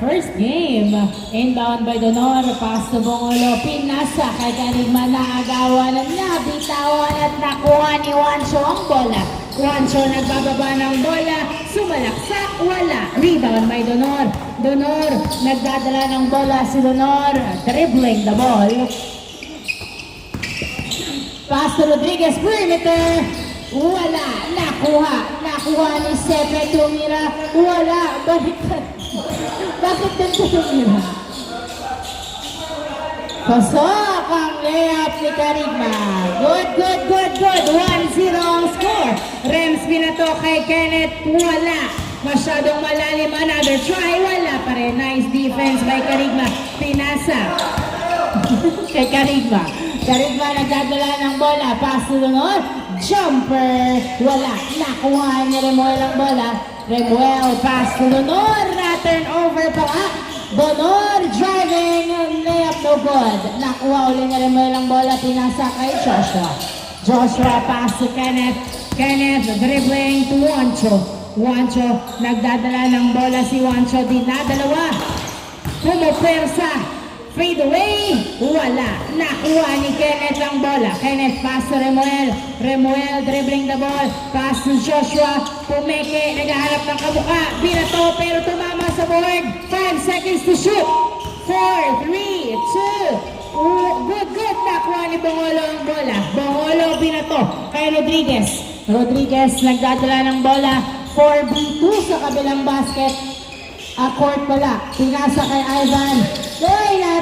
First game, inbound by Donor, pass to Bongolo, pinasa kay Kanigma, naagawan at nabitawan at nakuha ni Juancho ang bola. Juancho nagbababa ng bola, sumalaksak, wala. Rebound by Donor. Donor, nagdadala ng bola si Donor, dribbling the ball. Pass to Rodriguez, perimeter, wala. Nakuha ni Sepe, tumira, wala. Bakit ganito tumira? Pasok ang layup ni Kanigma. Good. 1-0 ang score. Rems binato kay Kenneth, wala. Masyadong malalim, another try, wala pa rin. Nice defense by Kanigma. Pinasa kay Kanigma. Kanigma nagdadala ng bola. Pass to Donor. Jumper. Wala. Nakuha ni Remuel ang bola. Remuel pass to Donor. Turnover pa nga. Donor driving. Layup no good. Nakuha uli ni Remuel ang bola. Pinasa kay Joshua. Joshua pass to Kenneth. Kenneth dribbling to Juancho. Juancho nagdadala ng bola si Juancho. Dinadalawa. Pumupersa. Fade away, wala. Nakuha ni Kenneth ang bola. Kenneth pass to Remuel. Remuel dribbling the ball. Pass to Joshua. Pumeke, naghahanap ng kabuka. Binato pero tumama sa board. 5 seconds to shoot. 4, 3, 2. Good. Nakuha ni Bongolo ang bola. Bongolo binato kay Rodriguez. Rodriguez nagdadala ng bola. 4v2 sa kabilang basket. Court pala. Pinasa kay Ivan.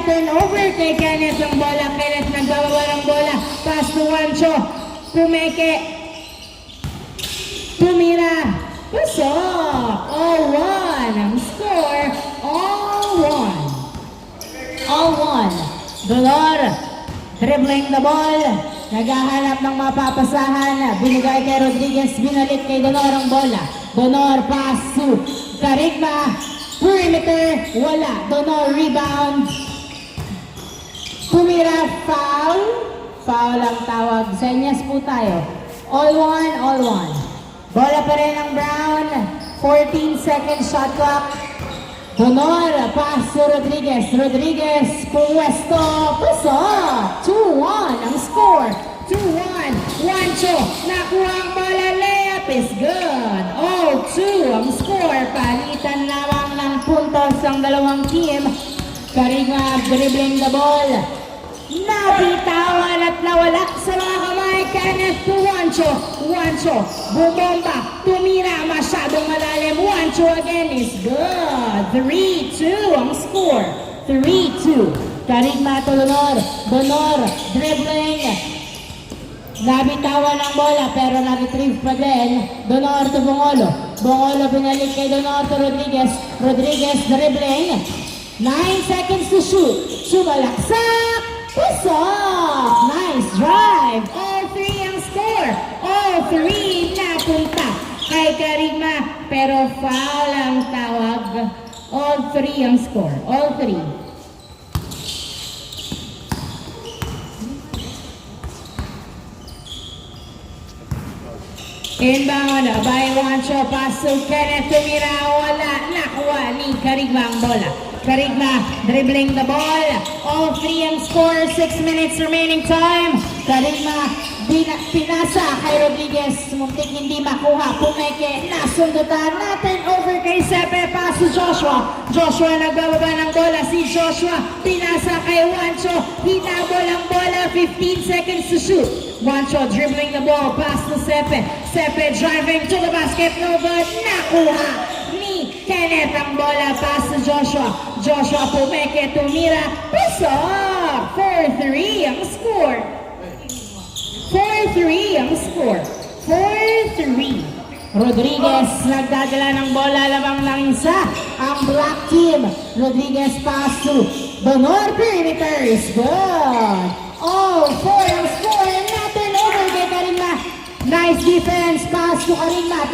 Turnover kay Kenneth ang bola. Kenneth nagbababa ng bola. Pass to Juancho. Pumeke. Tumira. Pasok. All one. Ang score. All one. Donor. Dribbling the ball. Naghahanap ng mapapasahan. Binigay kay Rodriguez. Binalik kay Donor ang bola. Donor pass to Kanigma. Perimeter, wala. Donor rebound. Tumira, foul. Foul ang tawag. Senyas po tayo. All one. Bola pa rin ang Brown. 14 seconds shot clock. Donor, pass to Rodriguez. Rodriguez, puwesto. Pasok. 2-1 ang score. 2-1. Juancho, nakuha ang bola. Layup is good. 2 ang score. Palitan lamang ng puntos ang dalawang team. Kanigma dribbling the ball. Nabitawan at nawala sa mga kamay. Kenneth to Juancho. Juancho, bumomba. Tumira, masyadong malalim. Juancho again is good. 3-2 ang score. 3-2. Kanigma to Donor. Donor dribbling. Nabitawan ang bola pero na-retrieve pa din. Donor to Bongolo. Bongolo binalik kay Donor to Rodriguez. Rodriguez dribbling. 9 seconds to shoot. Sumalaksak. Pasok. Nice drive. All 3 ang score. All 3 napunta kay Kanigma pero foul ang tawag. All 3 ang score. All 3. Inbound by Juancho, pass to Kenneth, tumira, wala. Nakuha ni Kanigma ang bola. Kanigma dribbling the ball. All 3 ang score. 6 minutes remaining time. Kanigma pinasa kay Rodriguez. Muntik hindi makuha. Pumeke, nasundutan. Natin over kay Sepe. Pass to Joshua. Joshua nagbababa ng bola. Si Joshua pinasa kay Juancho. Hinabol ang bola. 15 seconds to shoot. Juancho dribbling the ball. Pass to Sepe. Sepe driving to the basket. No good. Nakuha ni Kenneth ang bola. Pass to Joshua. Joshua pumeke, tumira. Pasok. 4-3 ang score. 4-3 ang score. 4-3. Rodriguez nagdadala ng bola, labang ng isa ang black team. Rodriguez pass to Donor, perimeter is good. All 4 ang score. Natin over kay Kanigma. Nice defense, pass to Kanigma.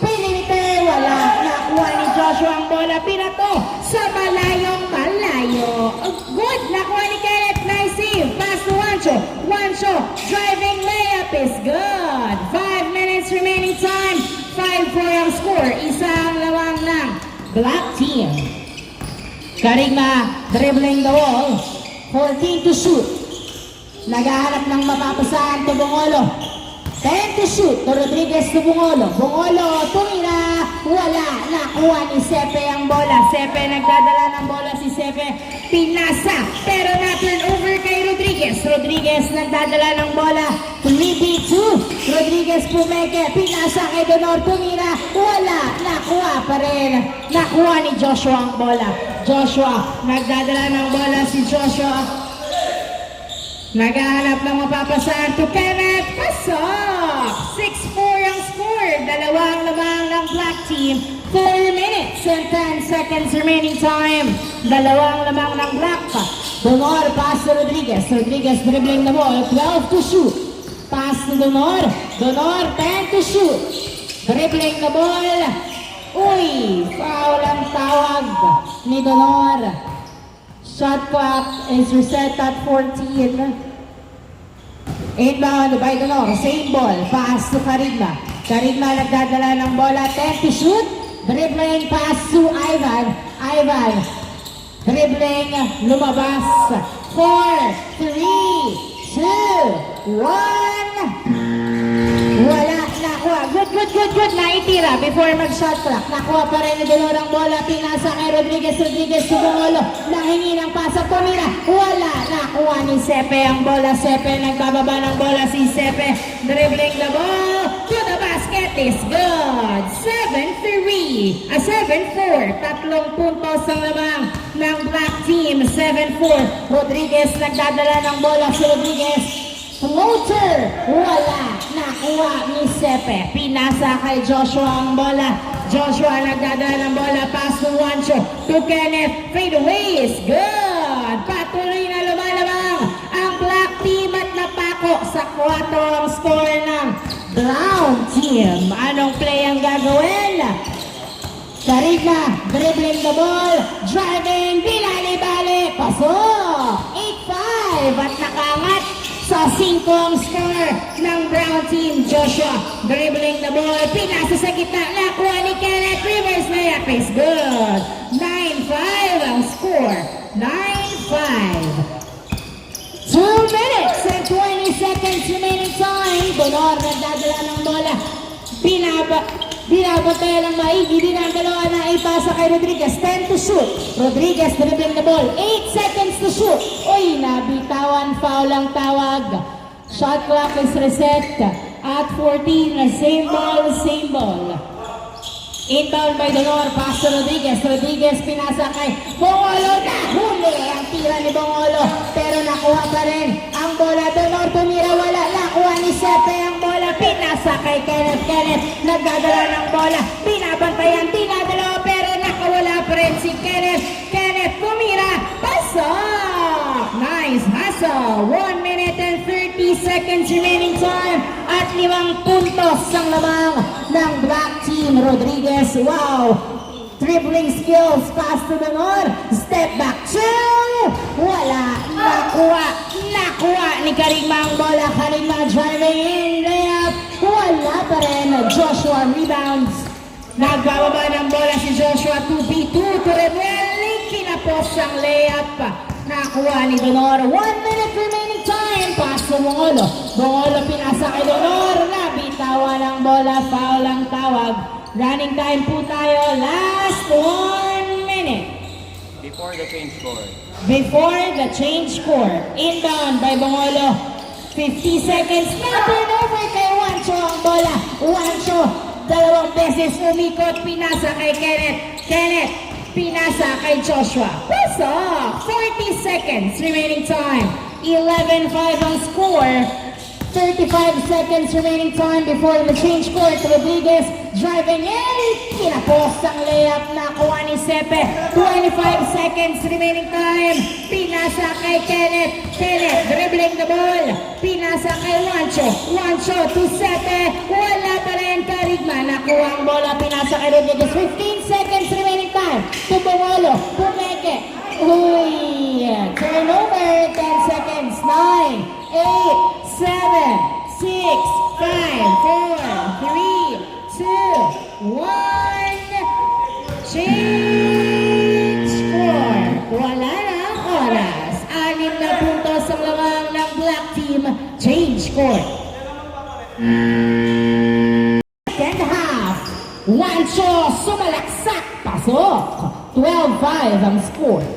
Perimeter, wala. Nakuha ni Joshua ang bola. Pinato sa malayong malayo. Good, nakuha ni Kenneth. Nice save. Pass to Juancho. Juancho, driving layup is good. 5 minutes remaining time. 5-4 ang score. Isa ang lawang ng black team. Carigma dribbling the wall. 14 to shoot. Naghahanap ng mapapasahan to Bongolo. 10 to shoot to Rodriguez to Bongolo. Bongolo tumira. Wala. Nakuha ni Sepe ang bola. Sepe nagdadala ng bola si Sepe. Pinasa. Pero na-turn over kay Rodriguez. Rodriguez nagdadala ng bola. 3v2. Rodriguez pumeke. Pinasa kay Donor. Tumira. Wala. Nakuha pa rin. Nakuha ni Joshua ang bola. Joshua. Nagdadala ng bola si Joshua. Naghahanap ng mapapasahan to Kenneth. Pasok! 6-4 ang score. Dalawang lamang ng black team. 4 minutes and 10 seconds remaining time. Dalawang lamang ng black. Donor, pass to Rodriguez. Rodriguez dribbling the ball. 12 to shoot. Pass to Donor. Donor, 10 to shoot. Dribbling the ball. Uy! Foul ang tawag ni Donor. Shot clock is reset at 14. Inbound by Donor. Same ball. Pass to Carigma. Carigma nagdadala ng bola. 10 to shoot. Dribbling pass to Ivan. Ivan. Dribbling. Lumabas. 4, 3, 2, 1. Wala. Nakuha. Good. Naitira before mag-shot clock. Nakuha pa rin ni Donor ang bola. Pinasa kay Rodriguez. Rodriguez to Bongolo. Nahingi ng pasa. Tumira. Wala. Nakuha ni Sepe ang bola. Sepe. Nagbababa ng bola si Sepe. Dribbling the ball. To the basket is good. 7-3. 7-4. Tatlong puntos ang lamang ng black team. 7-4. Rodriguez nagdadala ng bola si Rodriguez. Floater! Wala! Nakuha ni Sepe. Pinasa kay Joshua ang bola. Joshua nagdadala ng bola. Pass to Juancho. To Kenneth. Fade away is good! Patuloy na lumalabang ang black team at napako sa 4 ang score ng brown team. Anong play ang gagawin? Carigma, dribbling the ball, driving, binali-bali, pasok! 8-5 at nakangat sa 5 ang score ng brown team. Joshua, dribbling the ball, pinasa sa gitna, nakuha ni Kenneth, reverse layup is good. 9-5 ang score. 9-5. 2 minutes and 20 seconds remaining time. Donor nagdadala ng bola. Binabatay ng maigi din ang dalawa na ipasa kay Rodriguez. 10 to shoot. Rodriguez dribbling the ball. 8 seconds to shoot. Uy, nabitawan. Foul ang tawag. Shot clock is reset at 14. Same ball. Inbound by Donor. Pass to Rodriguez. Rodriguez pinasa kay Bongolo. Nahuli ang tira ni Bongolo. Pero nakuha pa rin ang bola. Donor tumira. Wala. Nakuha ni Sepe ang bola. Pinasa kay Kenneth. Kenneth nagdadala ng bola. Binabantayan. Tinadalawa pero nakawala pa rin si Kenneth. Kenneth tumira. Pasok! Nice hustle. 1 minute and 30 seconds remaining time. At 5 puntos ang lamang ng black team. Rodriguez, wow! Dribbling skills, pass to Donor. Step back, 2! Wala. Nakuha ni Carigma ang bola. Carigma driving in, layup. Wala pa rin. Joshua rebounds. Nagbababa ng bola si Joshua. 2v2 to Rebelli. Kinapos ang layup. Nakuha ni Donor. 1 minute remaining time. Pass to Bongolo. Bongolo pinasa kay Donor. Nabitawan ang bola. Foul ang tawag. Running time po tayo. Last 1 minute. Before the change score. Before the change score. Inbound by Bongolo. 50 seconds. Na-turn over kay Juancho ang bola. Juancho. Dalawang beses umikot. Pinasa kay Kenneth. Kenneth. Pinasa kay Joshua. Pasok! 40 seconds remaining time. 11-5 ang score. 35 seconds remaining time before the change court. Rodriguez driving in. Kinapos ang layup. Nakuha ni Sepe. 25 seconds remaining time. Pinasa kay Kenneth. Kenneth dribbling the ball. Pinasa kay Juancho. Juancho to Sepe. Wala pa rin. Carigma. Nakuha ang bola. Pinasa kay Rodriguez. 15 seconds remaining time. To Bongolo. Pumeke. Uy. Turnover. 10 seconds. 9, 8, 7, 6, 5, 4, 3, 2, 1. Change score. court. Second half. Wancho sumalaksak. Pasok. 12-5 ang score.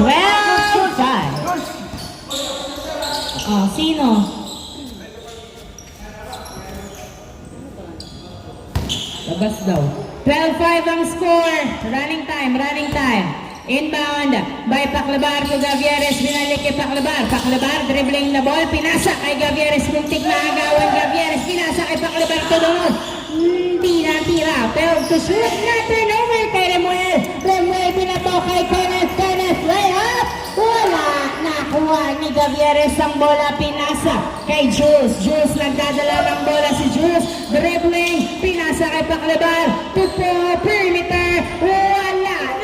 12-5. Oh, sino? Labas daw. 12-5 ang score. Running time. Inbound by Paclabar to Gavieres. Binalik kay Paclabar. Paclabar dribbling na ball. Pinasa kay Gavieres. Muntik na agawan Gavieres. Pinasa kay Paclabar to doon. Hindi natira. Pero to shoot na turnover kay Remuel. Remuel pinato kay Kenneth. Kenneth layup. Wala. Nakuha ni Gavieres ang bola. Pinasa kay Jules. Jules nagdadala ng bola si Jules. Dribbling. Pinasa kay Paclabar. To perimeter. Wala.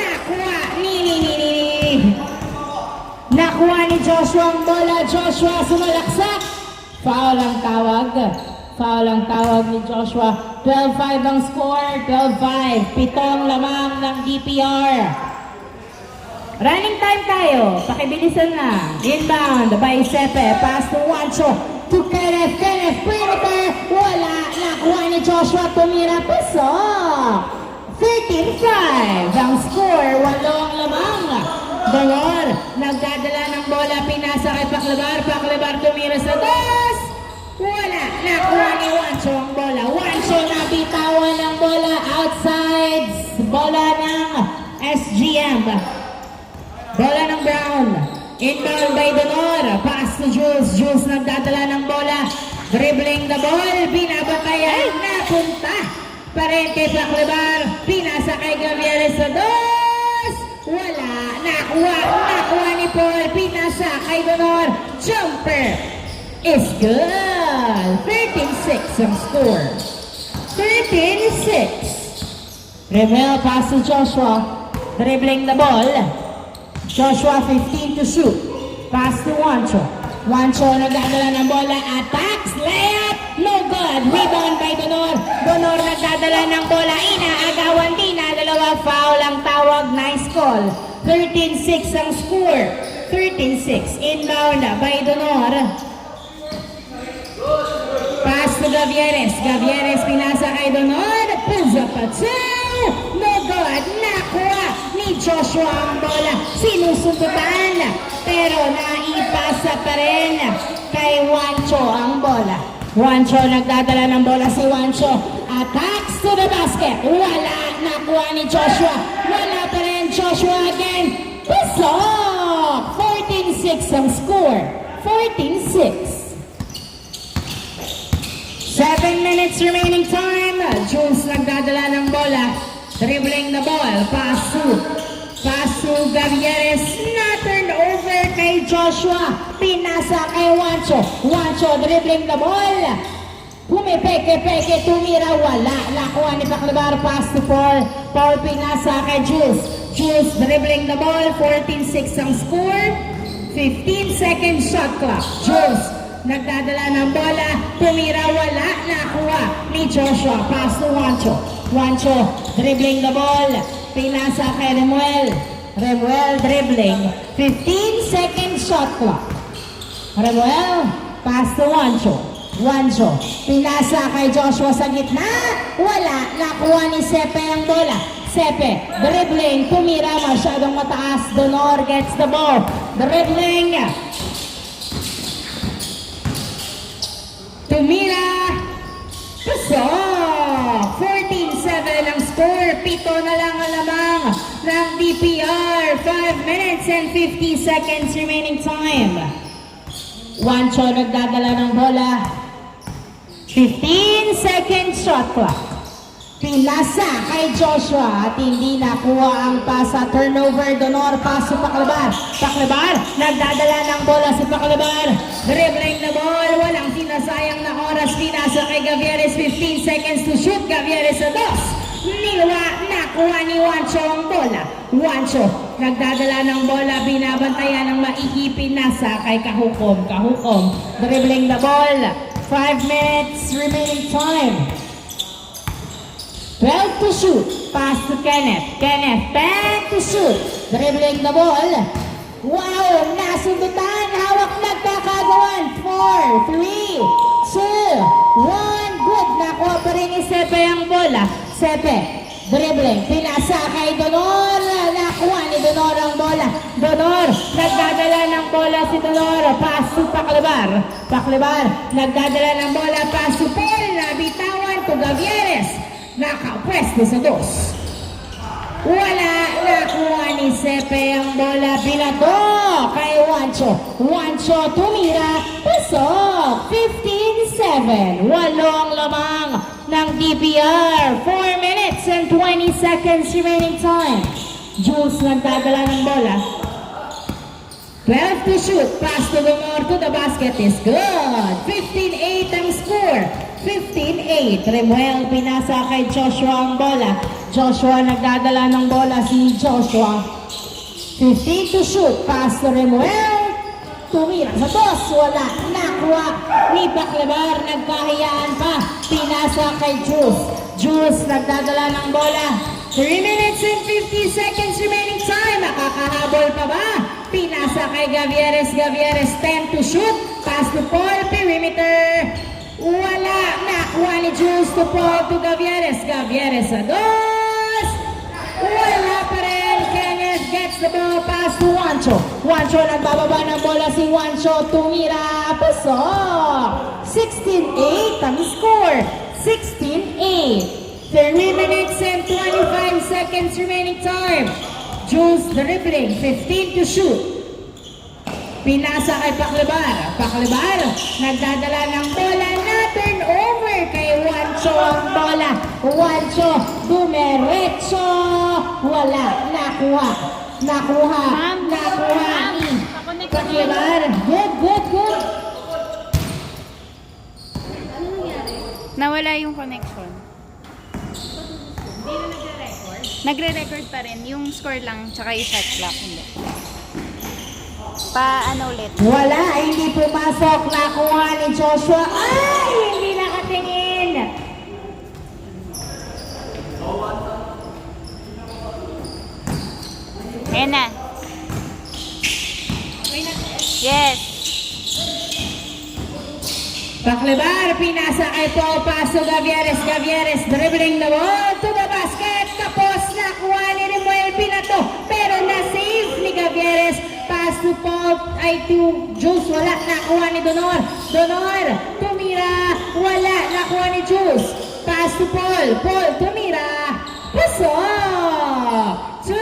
Nakuha ni Joshua ang bola. Joshua sumalaksak. Foul ang tawag ni Joshua. 12-5 ang score. 12-5. 7 lamang ng DPR. Running time tayo. Pakibilisan na. Inbound by Sepe. Pass to Wancho. To Kenneth. Kenneth perimeter. Wala. Nakuha ni Joshua. Tumira. Pasok. 13-5 ang score. 8 ang lamang. Dolor, nagdadala ng bola, pinasa kay Paclabar. Paclabar tumira sa dos. Wala, nakuha ni Wancho ang bola. Wancho nabitawan ng bola outside. Bola ng SGM. Bola ng Brown. Inbound by Dolor. Pass to Jules. Jules nagdadala ng bola. Dribbling the ball. Binabantayan. Napunta pa rin kay Paclabar. Pinasa kay Gavieres sa dos. Wala. Nakuha ni Paul. Pinasa kay Donor. Jumper is good. 13-6 ang score. 13-6. Remuel pass to Joshua. Dribbling the ball. Joshua 15 to shoot. Pass to Wancho. Wancho nagdadala ng bola. Attacks. Layup. No good. Rebound by Donor. Donor nagdadala ng bola. Inaagawan din na dalawa. Foul ang tawag. Nice call. 13-6 ang score. 13-6. Inbound by Donor. Pass to Gavieres. Gavieres pinasa kay Donor. Pulls up a two. No good. Nakuha ni Joshua ang bola. Sinusuntutan. Pero naipasa pa rin kay Wancho ang bola. Wancho nagdadala ng bola si Wancho. Attacks to the basket. Wala. Nakuha ni Joshua. Wala pa rin. Joshua again. Pasok! 14-6 ang score. 14-6. 7 minutes remaining time. Jules nagdadala ng bola. Dribbling the ball. Pass to Gavieres. Na-turn over kay Joshua. Pinasa kay Wancho. Wancho dribbling the ball. Pumipeke-peke, tumira, wala. Nakuha ni Paclabar. Pass to Paul. Paul pinasa kay Jules. Jules dribbling the ball. 14-6 ang score. 15-second shot clock. Jules nagdadala ng bola. Tumira, wala. Nakuha ni Joshua. Pass to Wancho. Wancho dribbling the ball. Pinasa kay Remuel. Remuel dribbling. 15-second shot clock. Remuel, pass to Wancho. Wancho, pinasa kay Joshua sa gitna. Wala. Nakuha ni Sepe ang bola. Sepe, dribbling. Tumira, masyadong mataas. Donor gets the ball. Dribbling. Tumira. Pasok! 14-7 ang score. 7 na lang ang lamang ng DPR. 5 minutes and 50 seconds remaining time. Wancho nagdadala ng bola. 15-second shot clock. Pinasa kay Joshua at hindi nakuha ang pasa. Turnover, Donor, paso Paclabar. Paclabar, nagdadala ng bola si Paclabar. Dribbling the ball, walang sinasayang na oras. Pinasa kay Gavieres, 15 seconds to shoot. Gavieres sa dos. Nakuha ni Wancho ang bola. Wancho, nagdadala ng bola. Binabantayan ng maigi. Pinasa kay Kahukom. Kahukom, dribbling the ball. 5 minutes remaining time. 12 to shoot. Pass to Kenneth. Kenneth, back to shoot. Dribbling the ball. Wow, nasundutan. Hawak nagkakago. the one. 4, 3, 2, 1. Good. Nakuha pa rin ni Sepe ang bola. Sepe. Dribbling. Pinasa kay Donor. Nakuha ni Donor ang bola. Donor. Nagdadala ng bola si Donor. Pass to Paclabar. Paclabar. Nagdadala ng bola. Pass to Paul. Nabitawan to Gavieres. Nakapwesto sa dos. Wala. Nakuha ni Sepe ang bola. Binato kay Juancho. Juancho tumira. Pasok. 15-7. Walong lamang ng DPR. 4 minutes and 20 seconds remaining time. Jules nagdadala ng bola. 12 to shoot. Pass to Gomor to the basket is good. 15-8 ang score. 15-8. Remuel pinasa kay Joshua ang bola. Joshua nagdadala ng bola si Joshua. 15 to shoot. Pass to Remuel. Tumira sa dos. Wala. Nakuha ni Paclabar. Nagkahiyaan pa. Pinasa kay Jules. Jules nagdadala ng bola. 3 minutes and 50 seconds remaining time. Makakahabol pa ba? Pinasa kay Gavieres. Gavieres 10 to shoot. Pass to Paul. Perimeter. Wala. Nakuha ni Jules to Paul to Gavieres. Gavieres sa dos. Wala pa rin. Kenneth gets the ball. Pass to Juancho. Juancho nagbababa ng bola si Juancho. Tumira. Pasok. 16-8 ang score. 16-8. 3 minutes and 25 seconds remaining time. Jules dribbling. 15 to shoot. Pinasa kay Paclabar. Paclabar nagdadala ng bola na turn over kay Juancho ang bola. Juancho dumiretso. Wala. Nakuha. Nakuha. Nakuha ni Paclabar. Good, good, good. Nawala yung connection. Nagre-record pa rin. Yung score lang, tsaka yung shot clock. Hindi. Ano ulit? Wala, hindi pumasok. Nakuha ni Joshua. Ay, hindi nakatingin. Ayan na. Yes. Paclabar, pinasa kay Paul. Paso Gavieres. Gavieres dribbling the ball to the basket. Tapos nakuha ni Remuel Pinato. Pero na-save ni Gavieres. Pass to Paul. Ay to Jules. Wala. Nakuha ni Donor. Donor. Tumira. Wala. Nakuha ni Jules. Pass to Paul. Paul. Tumira. Pasok. 2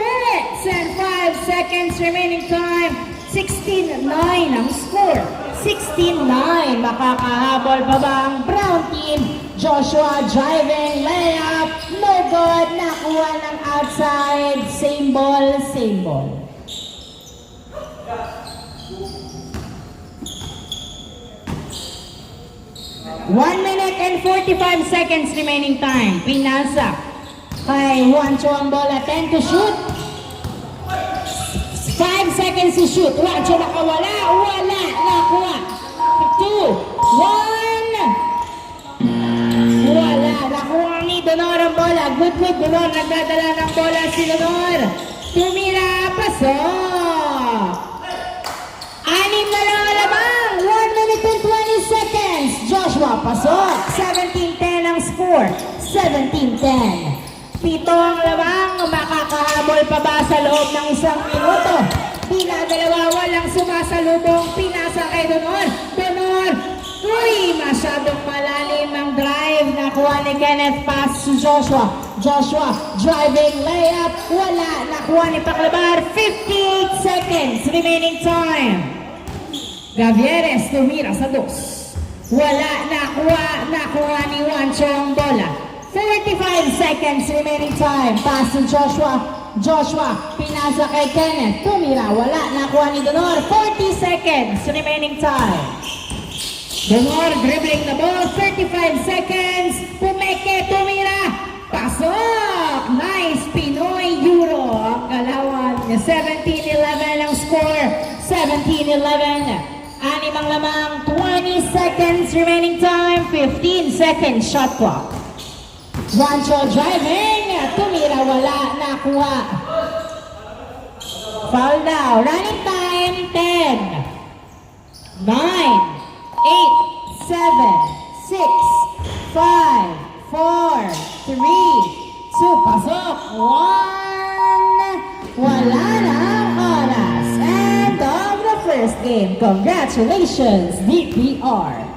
minutes and 5 seconds remaining time. 16-9 ang score. 16-9. Makakahabol pa ba ang Brown team? Joshua driving, layup, no good. Nakuha ng outside. Same ball, same ball. One minute and 45 seconds remaining time. Pinasa kay Juancho ang bola. 10 to shoot. 5 seconds to shoot. Juancho nakawala. Wala. Nakuha. 2, 1. Wala. Nakuha ni Donor ang bola. Good, good. Donor. Nagdadala ng bola si Donor. Tumira. Pasok. 6 na lang alamang. 1 minute and 20 seconds. Joshua. Pasok. 17-10 ang score. 17-10. 7 ang lamang. Makakahabol pa ba sa loob ng 1 minuto? Pinadalawa, walang sumasalubong. Pinasa kay Donor. Donor. Uy, masyadong malalim ang drive. Nakuha ni Kenneth. Pass to Joshua. Joshua driving layup. Wala. Nakuha ni Paclabar. 58 seconds remaining time. Gavieres tumira sa dos. Wala. Nakuha ni Juancho ang bola. 45 seconds remaining time. Pass to Joshua. Joshua, pinasa kay Kenneth. Tumira, wala. Nakuha ni Donor. 40 seconds remaining time. Donor dribbling the ball. 35 seconds. Pumeke, tumira. Pasok! Nice Pinoy Euro. Ang galawan. 17-11 ang score. 17-11. 6 ang lamang. 20 seconds remaining time. 15 seconds shot clock. Juancho driving. Tumira, wala. Nakuha. Foul now. Running time, 10. 8, 7, 6, 5, 4, 3, 2, pasok! 1, wala na ang oras. End of the first game. Congratulations, DPR!